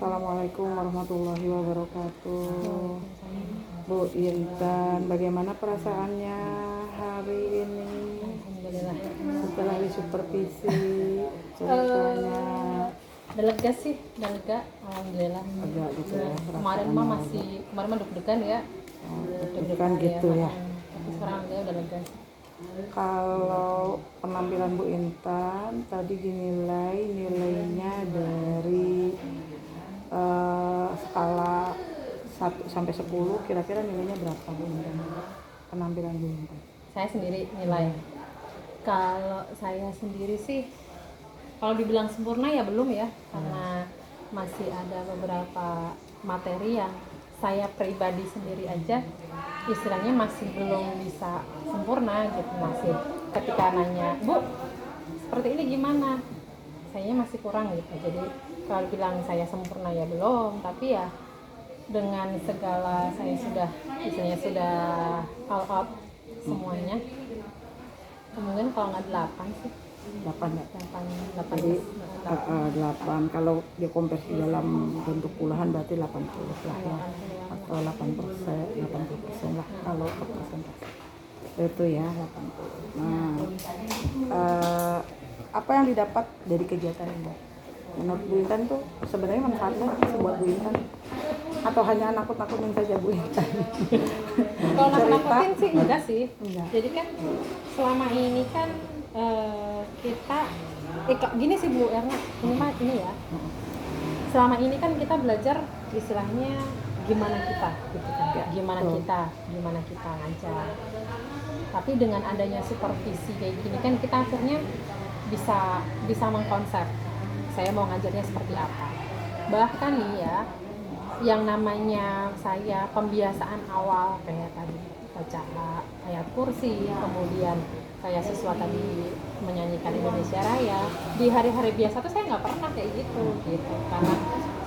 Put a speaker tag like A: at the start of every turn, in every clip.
A: Assalamualaikum warahmatullahi wabarakatuh. Bu Intan, bagaimana perasaannya hari ini
B: Alhamdulillah.
A: setelah disupervisi? Ceritanya
B: Udah lega sih, udah lega. Alhamdulillah.
A: agak gitu ya
B: Kemarin mah kemarin mah deg-degan ya.
A: deg-degan gitu ya.
B: Tapi sekarang dia udah lega.
A: Kalau penampilan Bu Intan tadi nilainya dari skala 1 sampai 10, kira-kira nilainya berapa Bu Intan? Penampilan Bu Intan.
B: Saya sendiri nilai. Kalau saya sendiri sih, kalau dibilang sempurna ya belum ya, karena masih ada beberapa materi yang saya pribadi sendiri aja istilahnya masih belum bisa sempurna gitu. Masih ketika nanya, Bu, seperti ini gimana? Saya masih kurang gitu. Jadi kalau bilang saya sempurna ya belum, tapi ya dengan segala saya sudah istilahnya sudah all out semuanya, kemudian kalau nggak 8 sih
A: 8 ya?
B: 8
A: Jadi 8, kalau dikonversi dalam bentuk puluhan berarti 80 lah ya, atau 80% lah kalau ke persentase itu ya 80. Nah, apa yang didapat dari kegiatan ini menurut Bu Intan tuh sebenarnya manfaatnya sih buat Bu Intan, atau hanya nakut-nakutin saja Bu Intan?
B: kalau nakut-nakutin sih enggak sih.
A: Enggak.
B: Jadi kan selama ini kan kita gini sih Bu Erna, ini ya, selama ini kan kita belajar istilahnya gimana kita gitu kan, gimana kita ngajar. Tapi dengan adanya supervisi kayak gini kan kita akhirnya bisa mengkonsep saya mau ngajarnya seperti apa. Bahkan nih ya, yang namanya saya pembiasaan awal kayak tadi baca ayat kursi, kemudian kayak siswa tadi menyanyikan Indonesia Raya, di hari-hari biasa tuh saya nggak pernah kayak gitu karena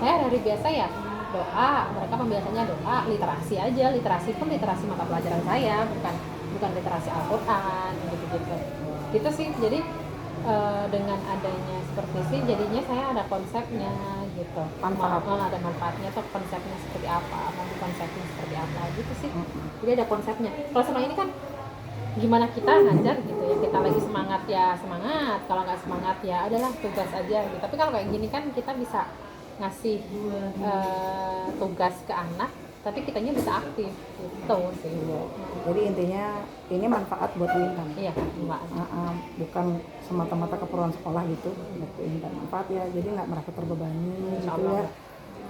B: saya hari biasa ya doa, mereka pembiasaannya doa, literasi pun literasi mata pelajaran saya, bukan literasi Al-Quran gitu sih. Jadi dengan adanya supervisi jadinya saya ada konsepnya gitu, ada manfaatnya tuh, konsepnya seperti apa, nanti konsepnya seperti apa gitu sih. Jadi ada konsepnya. Kalau selama ini kan gimana kita ngajar gitu ya, kita lagi semangat ya semangat, kalau nggak semangat ya adalah tugas aja gitu. Tapi kalau kayak gini kan kita bisa ngasih tugas ke anak, tapi kitanya bisa aktif gitu sih.
A: Jadi intinya ini manfaat buat Bu Intan.
B: Iya,
A: bukan semata-mata keperluan sekolah gitu buat Bu Intan, manfaat ya, jadi nggak merasa terbebani gitu ya.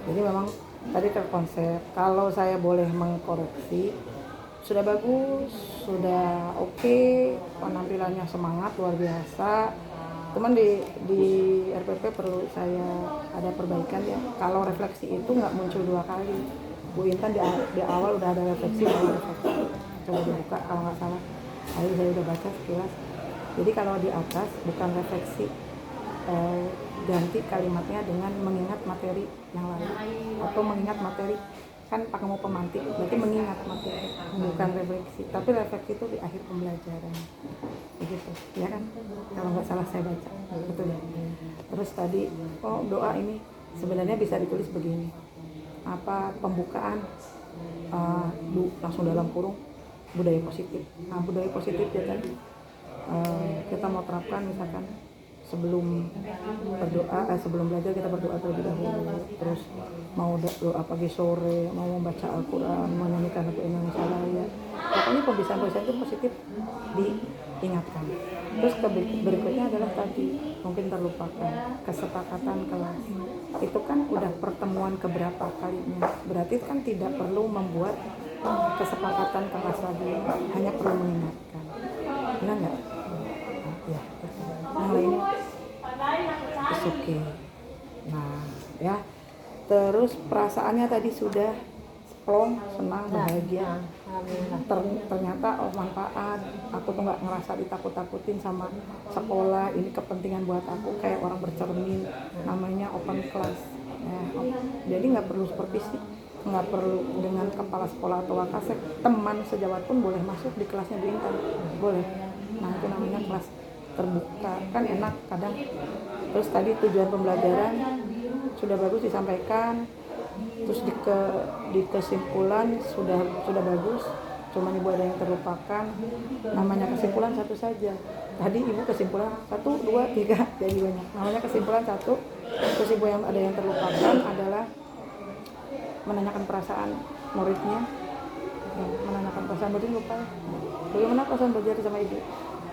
A: Jadi memang tadi ke konsep, kalau saya boleh mengkoreksi, sudah bagus, sudah oke, penampilannya semangat luar biasa. Cuman di RPP perlu saya ada perbaikan ya. Kalau refleksi itu nggak muncul 2 kali. Bu Intan di awal udah ada refleksi, coba dibuka kalau nggak salah. Tadi saya udah baca sekilas. Jadi kalau di atas bukan refleksi, ganti kalimatnya dengan mengingat materi yang lain atau mengingat materi, kan pakai mau pemantik, berarti mengingat materi, bukan refleksi. Tapi refleksi itu di akhir pembelajaran, begitu ya kan? Kalau nggak salah saya baca, betul ya. Terus tadi doa ini sebenarnya bisa ditulis begini, pembukaan langsung dalam kurung budaya positif. Nah, budaya positif ya tadi kita mau terapkan, misalkan sebelum berdoa, sebelum belajar kita berdoa terlebih dahulu, terus mau doa pagi sore, mau membaca Al-Quran, menyanyikan lagu Indonesia Raya, pokoknya pembicaraan itu positif diingatkan. Terus berikutnya adalah tadi mungkin terlupakan, kesepakatan kelas. Itu kan udah pertemuan keberapa kalinya, berarti kan tidak perlu membuat kesepakatan kelas lagi, hanya perlu mengingatkan, benar nggak? Ya, yang lainnya it's okay. Nah ya, terus perasaannya tadi sudah plong, senang, bahagia. Ternyata manfaat. Aku tuh nggak ngerasa ditakut-takutin sama sekolah, ini kepentingan buat aku, kayak orang bercermin, namanya open class. Jadi nggak perlu supervisi, nggak perlu dengan kepala sekolah atau wakasek, teman sejawat pun boleh masuk di kelasnya Bu Intan, boleh. Nah itu namanya kelas terbuka, kan enak kadang. Terus tadi tujuan pembelajaran sudah bagus disampaikan, terus di kesimpulan sudah bagus, cuman ibu ada yang terlupakan. Namanya kesimpulan satu saja, tadi ibu kesimpulan 1, 2, 3 jadi banyak. Namanya kesimpulan satu, terus ibu yang ada yang terlupakan adalah menanyakan perasaan muridnya. Menanyakan perasaan muridnya lupa, bagaimana perasaan belajar sama ibu,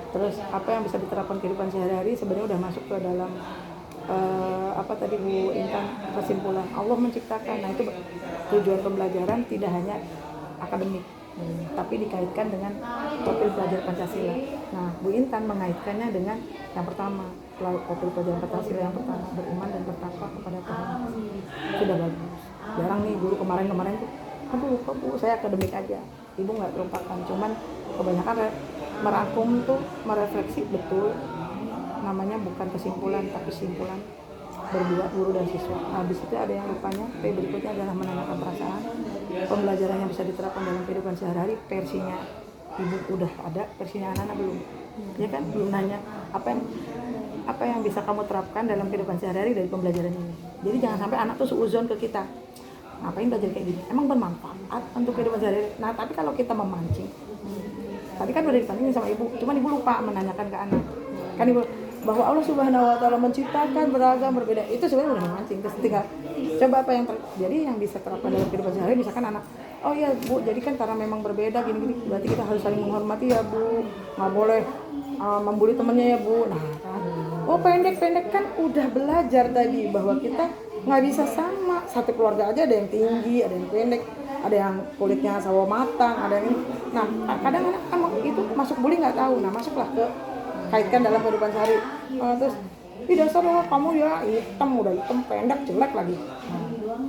A: terus apa yang bisa diterapkan kehidupan sehari-hari. Sebenarnya udah masuk ke dalam apa tadi Bu Intan, kesimpulan Allah menciptakan. Nah itu tujuan pembelajaran tidak hanya akademik, tapi dikaitkan dengan profil pelajar Pancasila. Nah Bu Intan mengaitkannya dengan yang pertama, profil pelajar Pancasila yang pertama, beriman dan bertakwa kepada Tuhan. Sudah bagus. Jarang nih guru kemarin tuh, aduh lupa Bu, saya akademik aja. Ibu nggak terlupakan, cuman kebanyakan merangkum tuh merefleksi betul. Namanya bukan kesimpulan tapi simpulan berdua, guru dan siswa. Habis itu ada yang lupanya. P berikutnya adalah menanyakan perasaan. Pembelajaran yang bisa diterapkan dalam kehidupan sehari-hari, versinya ibu udah ada, versinya anak-anak belum. Ya kan, belum nanya apa yang bisa kamu terapkan dalam kehidupan sehari-hari dari pembelajaran ini. Jadi jangan sampai anak tuh suuzon ke kita, ngapain belajar kayak gini, emang bermanfaat untuk kehidupan sehari-hari. Nah tapi kalau kita memancing, tadi kan udah dipandingin sama ibu, cuman ibu lupa menanyakan ke anak. Kan ibu bahwa Allah Subhanahu wa taala menciptakan beragam berbeda, itu sebenarnya udah memancing. Terus tinggal coba apa yang jadi yang bisa terapkan dalam kehidupan sehari. Misalkan anak, oh iya Bu, jadi kan karena memang berbeda gini-gini, berarti kita harus saling menghormati ya Bu, nggak boleh membuli temennya ya Bu. Nah kan, oh pendek-pendek kan udah belajar tadi bahwa kita nggak bisa sama, satu keluarga aja ada yang tinggi, ada yang pendek, ada yang kulitnya sawo matang, ada yang ini. Nah kadang anak kan itu masuk bully nggak tahu. Nah masuklah ke kaitkan dalam kehidupan sehari. Terus dasar loh kamu ya hitam, udah hitam, pendek, jelek lagi.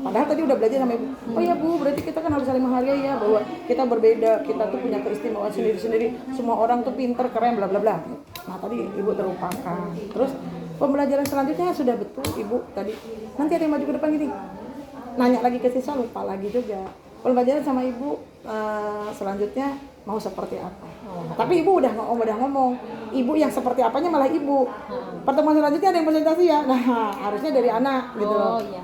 A: Padahal tadi udah belajar sama ibu, oh ya Bu, berarti kita kan harus saling menghargai ya, bahwa kita berbeda, kita tuh punya keistimewaan sendiri-sendiri, semua orang tuh pinter, keren, bla bla bla. Nah tadi ibu terlupakan. Terus pembelajaran selanjutnya sudah betul ibu tadi, nanti ada yang maju ke depan gini, nanya lagi ke siswa, lupa lagi juga. Pembelajaran sama ibu selanjutnya mau seperti apa. Tapi ibu udah ngomong, ibu yang seperti apanya malah ibu. Pertemuan selanjutnya ada yang presentasi ya, nah harusnya dari anak gitu loh.
B: Iya.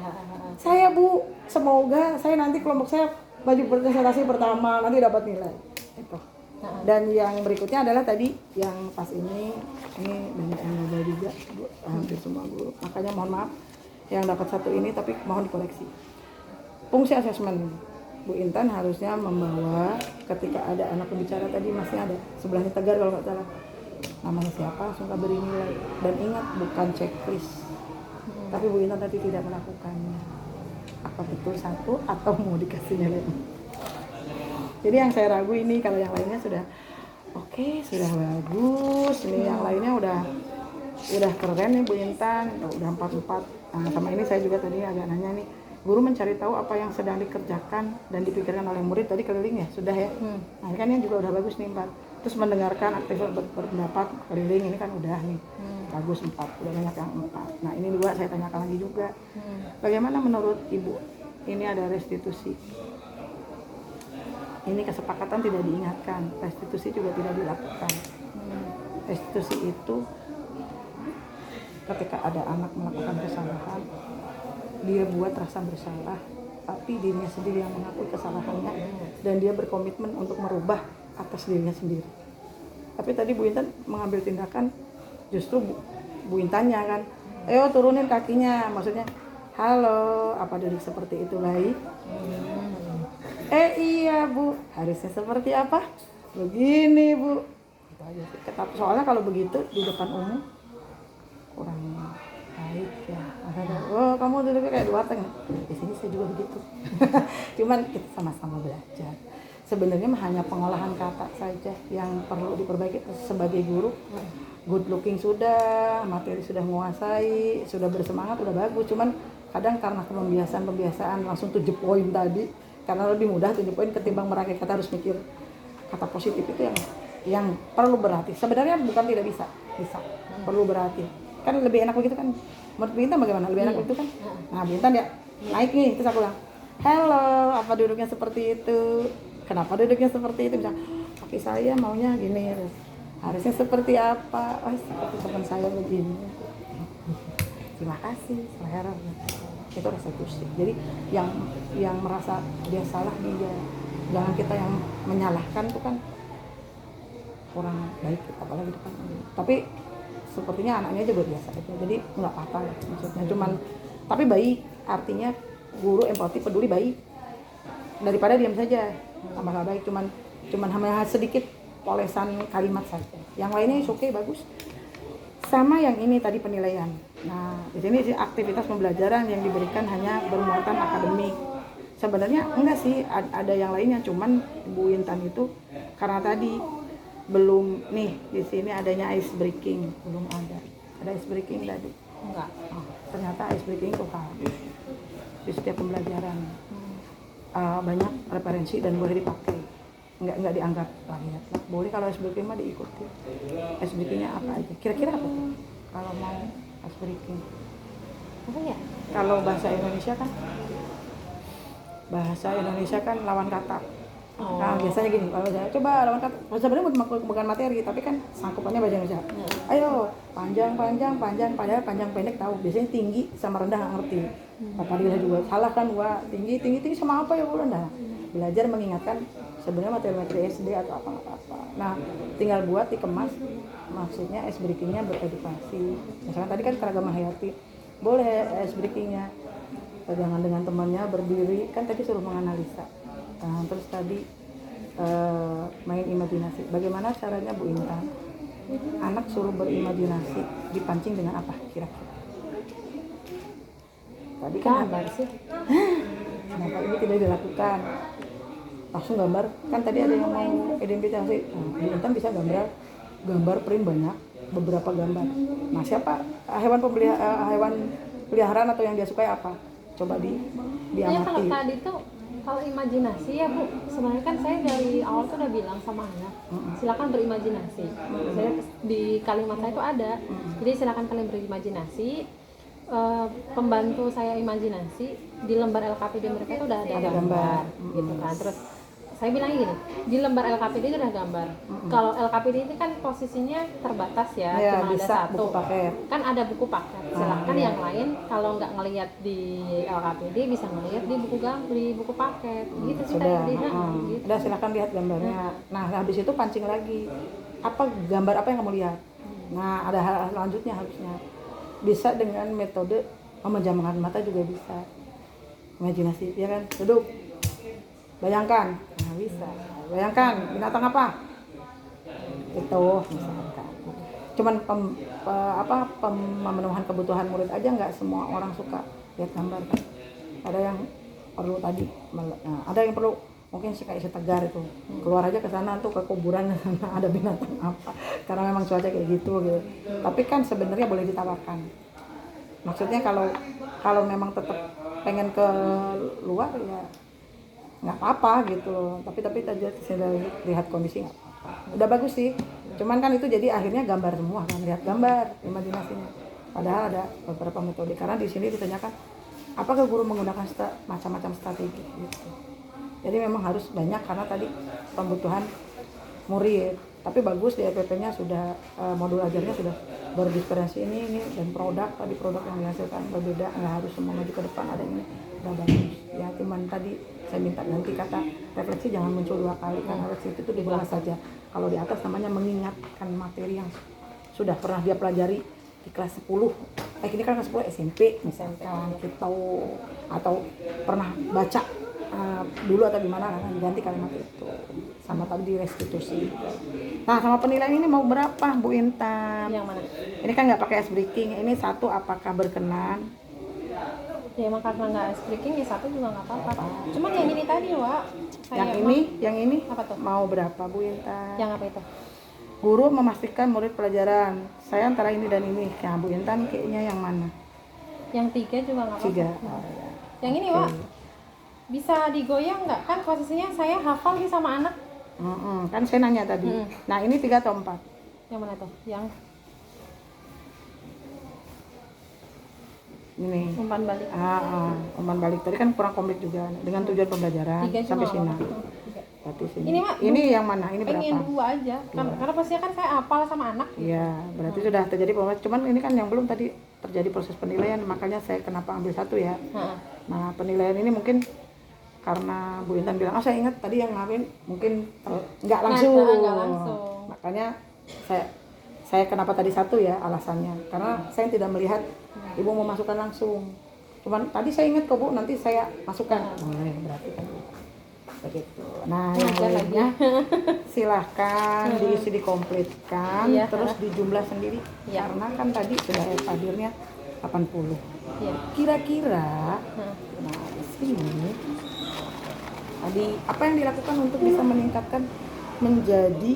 A: Saya Bu, semoga saya nanti kelompok saya maju presentasi pertama, nanti dapat nilai. Itu. Dan yang berikutnya adalah tadi yang pas ini banyak yang gagal juga, hampir semua guru. Makanya mohon maaf yang dapat satu ini, tapi mohon dikoleksi. Fungsi asesmen Bu Intan harusnya membawa ketika ada anak pembicara tadi, masih ada sebelahnya tegar kalau nggak salah, namanya siapa, langsung beri nilai. Dan ingat, bukan checklist, tapi Bu Intan tadi tidak melakukannya. Apa betul satu atau mau dikasih nilai? Jadi yang saya ragu ini, kalau yang lainnya sudah oke, sudah bagus. Ini yang lainnya udah keren nih Bu Intan, udah 4-4. Nah, sama ini saya juga tadi agak nanya nih, guru mencari tahu apa yang sedang dikerjakan dan dipikirkan oleh murid, tadi keliling ya, sudah ya. Nah ini kan yang juga udah bagus nih 4. Terus mendengarkan, aktif berpendapat, keliling, ini kan udah nih bagus 4, udah banyak yang 4. Nah ini 2 saya tanyakan lagi juga, bagaimana menurut ibu ini ada restitusi? Ini kesepakatan tidak diingatkan, restitusi juga tidak dilakukan. Restitusi itu ketika ada anak melakukan kesalahan, dia buat rasa bersalah, tapi dirinya sendiri yang mengakui kesalahannya dan dia berkomitmen untuk merubah atas dirinya sendiri. Tapi tadi Bu Intan mengambil tindakan, justru Bu Intannya kan, ayo turunin kakinya, maksudnya halo, apa duduk seperti itu baik? Iya Bu, harusnya seperti apa? Begini Bu. Soalnya kalau begitu di depan umum kurang baik ya. Oh kamu duduknya kayak di warteg. Di sini saya juga begitu. Cuman kita sama-sama belajar. Sebenarnya hanya pengolahan kata saja yang perlu diperbaiki. Sebagai guru, good looking sudah, materi sudah menguasai, sudah bersemangat, sudah bagus. Cuman kadang karena pembiasaan langsung 7 poin tadi, karena lebih mudah 7 poin ketimbang merangkai kata, harus mikir kata positif itu yang perlu berarti. Sebenarnya bukan tidak bisa, perlu berarti. Kan lebih enak begitu kan. Menurut Bintan bagaimana? Lebih enak begitu kan? Nah Bintan ya naik nih, terus aku bilang, hello, apa duduknya seperti itu? Kenapa duduknya seperti itu? Bisa, kaki saya maunya gini, harusnya seperti apa? Oh seperti teman saya begini. Terima kasih, selera. itu restitusi. Jadi yang merasa dia salah dia, jangan kita yang menyalahkan tuh kan kurang baik, apalagi depan. Tapi sepertinya anaknya juga biasa aja, jadi nggak apa-apa lah maksudnya. Cuman tapi baik, artinya guru empati peduli baik daripada diam saja, tambah nggak baik. Cuman hanya sedikit polesan kalimat saja, yang lainnya oke bagus. Sama yang ini tadi penilaian. Nah di sini sih aktivitas pembelajaran yang diberikan hanya bermuatan akademik. Sebenarnya enggak sih, ada yang lainnya, cuman Bu Intan itu karena tadi belum nih di sini adanya ice breaking, belum ada ice breaking tadi.
B: Enggak.
A: Oh, ternyata ice breaking itu harus di setiap pembelajaran. Banyak referensi dan boleh dipakai, nggak dianggap lagiat lah. Boleh kalau ice breaking mah diikuti. Ice breakingnya apa aja? Kira-kira apa tuh kalau mau ice breaking?
B: Apa ya?
A: Kalau bahasa Indonesia kan lawan kata. Nah biasanya gini, kalau saya coba lawan kata, sebenarnya bukan materi, tapi kan sangkupannya bahasa Indonesia. Ayo panjang, padahal panjang pendek tahu. Biasanya tinggi sama rendah nggak ngerti. Apa dia juga salah kan, wah tinggi sama apa ya rendah. Belajar mengingatkan sebenarnya materi-materi SD atau apa. Nah tinggal buat dikemas, maksudnya ice breakingnya beredukasi. Misalnya tadi kan keragaman hayati, boleh ice breakingnya pegangan dengan temannya berdiri, kan tadi suruh menganalisa. Nah, terus tadi main imajinasi. Bagaimana caranya Bu Intan? Anak suruh berimajinasi, dipancing dengan apa kira-kira? Tadi kan
B: Gambar sih.
A: kenapa ini tidak dilakukan? Langsung gambar. Kan tadi ada yang mau identifikasi. Nah, Bu Intan bisa gambar print banyak, beberapa gambar. Nah, siapa hewan peliharaan atau yang dia sukai apa? Coba diamati.
B: Ya kalau tadi tuh kalau imajinasi ya Bu, sebenarnya kan saya dari awal tuh udah bilang sama anak, silakan berimajinasi. Saya di kalimat saya itu ada, jadi silakan kalian berimajinasi. Pembantu saya imajinasi di lembar LKPD mereka itu udah ada gambar, gitu kan. Terus saya bilang gini, di lembar LKPD itu ada gambar. Kalau LKPD ini kan posisinya terbatas ya, cuma
A: bisa
B: ada satu.
A: buku paket.
B: Kan ada buku paket. Silahkan yang lain kalau nggak ngelihat di LKPD bisa ngelihat di buku paket. Gitu sih tadi. Gitu.
A: Udah silahkan lihat gambarnya. Nah habis itu pancing lagi. Apa gambar apa yang kamu lihat? Nah ada hal selanjutnya harusnya. Bisa dengan metode memejamkan mata juga bisa. Imajinasi, ya kan? Duduk. Bayangkan, nah bisa. Bayangkan binatang apa? Itu misalkan. Cuman pemenuhan kebutuhan murid aja nggak semua orang suka lihat gambar kan. Ada yang perlu tadi, ada yang perlu mungkin sih kayak setegar itu keluar aja ke sana tuh ke kuburan ada binatang apa karena memang cuaca kayak gitu. Tapi kan sebenarnya boleh ditawarkan. Maksudnya kalau memang tetap pengen ke luar ya nggak apa-apa gitu loh, tapi aja saya lihat kondisi nggak apa-apa, udah bagus sih. Cuman kan itu jadi akhirnya gambar semua kan, lihat gambar imajinasinya, padahal ada beberapa metode. Karena di sini ditanyakan apakah guru menggunakan macam-macam strategi gitu. Jadi memang harus banyak karena tadi kebutuhan murid. Tapi bagus di EPP-nya sudah modul ajarnya sudah berdiferensi ini dan produk yang dihasilkan berbeda, nggak harus semua maju ke depan, ada ini udah bagus ya. Cuman tadi saya minta nanti kata refleksi jangan muncul 2 kali, karena refleksi itu di bawah saja. Kalau di atas namanya mengingatkan materi yang sudah pernah dia pelajari di kelas 10. Ini kan kelas 10 SMP misalkan gitu, atau pernah baca dulu atau gimana, kan diganti kalimat itu. Sama tadi di restitusi. Nah sama penilaian ini mau berapa Bu Intan?
B: Yang mana?
A: Ini kan nggak pakai ice breaking. Ini 1 apakah berkenan?
B: Ya emang karena nggak ice breaking ya 1 juga nggak apa-apa. Cuman yang ini tadi Wak.
A: Yang ini
B: apa tuh?
A: Mau berapa Bu Intan?
B: Yang apa itu?
A: Guru memastikan murid pelajaran. Saya antara ini dan ini. Nah Bu Intan kayaknya yang mana?
B: Yang 3 juga nggak apa-apa.
A: 3. Oh, ya.
B: Yang ini Wak. Bisa digoyang nggak? Kan posisinya saya hafal nih sama anak.
A: Kan saya nanya tadi. Nah ini 3 atau 4?
B: Yang mana tuh? Yang
A: ini
B: umpan balik.
A: umpan balik tadi kan kurang komplit juga dengan tujuan pembelajaran sampai sini. Berarti sini. Ini yang mana? Ini berapa?
B: Pengen 2 aja. Karena pastinya kan saya hafal sama anak.
A: Iya, berarti sudah terjadi pembelajaran. Cuman ini kan yang belum tadi terjadi proses penilaian, makanya saya kenapa ambil 1 ya.
B: Heeh.
A: Nah, penilaian ini mungkin karena Bu Intan bilang, oh saya ingat tadi yang ngawin mungkin nggak langsung.
B: Nggak langsung.
A: Makanya saya kenapa tadi 1 ya alasannya, karena saya tidak melihat ibu mau masukkan langsung. Cuman tadi saya ingat kok Bu, nanti saya masukkan. Boleh, berarti kan begitu. Nah, yang lainnya silahkan diisi dikomplitkan,
B: Iya,
A: terus dijumlah sendiri.
B: Iya.
A: Karena kan tadi sudah hadirnya 80.
B: Iya.
A: Kira-kira, nah di sini tadi apa yang dilakukan untuk bisa meningkatkan menjadi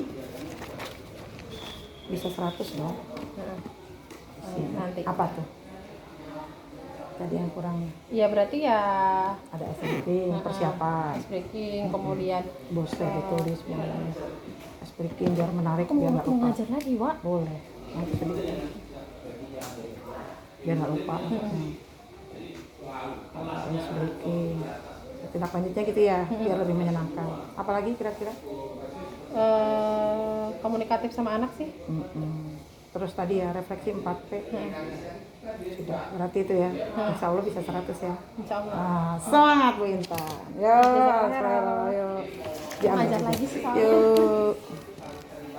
A: bisa 100 dong?
B: Heeh. Nanti.
A: Apa tuh? Tadi yang kurang
B: Ya berarti ya
A: ada SBK, persiapan,
B: ice breaking, kemudian
A: bosnya ditulis semuanya. SBK biar menarik,
B: aku
A: biar
B: mau
A: nggak lupa.
B: ngajar lagi, Wak.
A: Boleh, nanti sedikit. Biar nggak lupa. SBK. Tindak lanjutnya gitu ya, biar lebih menyenangkan. Apalagi kira-kira?
B: Komunikatif sama anak sih.
A: Terus tadi ya refleksi 4P. Sudah, berarti itu ya. Insya Allah bisa 100 ya.
B: Insya Allah.
A: Nah, semangat Bu Intan. Yo,
B: Jazakallah.
A: ayo.
B: Ngajar lagi sih soalnya.
A: Yuk.